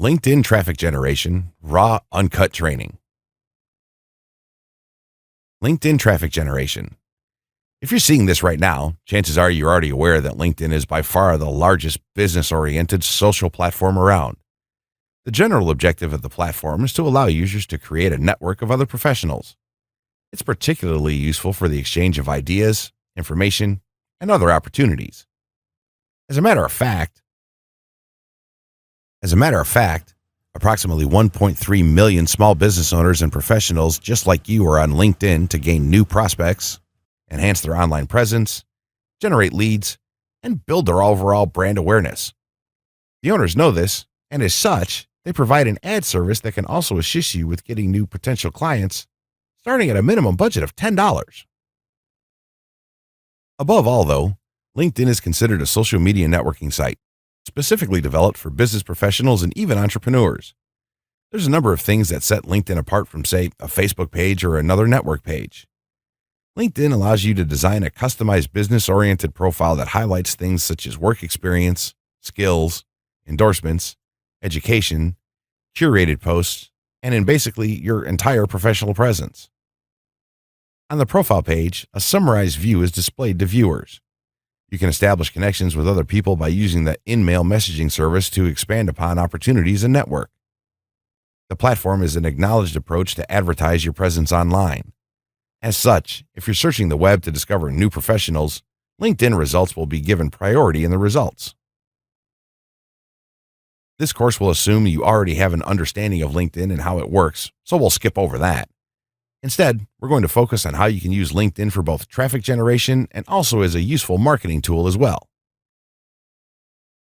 LinkedIn traffic generation, raw, uncut training. LinkedIn traffic generation. If you're seeing this right now, chances are you're already aware that LinkedIn is by far the largest business oriented social platform around. The general objective of the platform is to allow users to create a network of other professionals. It's particularly useful for the exchange of ideas, information, and other opportunities. As a matter of fact, As a matter of fact, approximately 1.3 million small business owners and professionals just like you are on LinkedIn to gain new prospects, enhance their online presence, generate leads, and build their overall brand awareness. The owners know this, and as such, they provide an ad service that can also assist you with getting new potential clients, starting at a minimum budget of $10. Above all, though, LinkedIn is considered a social media networking site, specifically developed for business professionals and even entrepreneurs. There's a number of things that set LinkedIn apart from, say, a Facebook page or another network page. LinkedIn allows you to design a customized business-oriented profile that highlights things such as work experience, skills, endorsements, education, curated posts, and in basically your entire professional presence. On the profile page, a summarized view is displayed to viewers. You can establish connections with other people by using the in-mail messaging service to expand upon opportunities and network. The platform is an acknowledged approach to advertise your presence online. As such, if you're searching the web to discover new professionals, LinkedIn results will be given priority in the results. This course will assume you already have an understanding of LinkedIn and how it works, so we'll skip over that. Instead, we're going to focus on how you can use LinkedIn for both traffic generation and also as a useful marketing tool as well.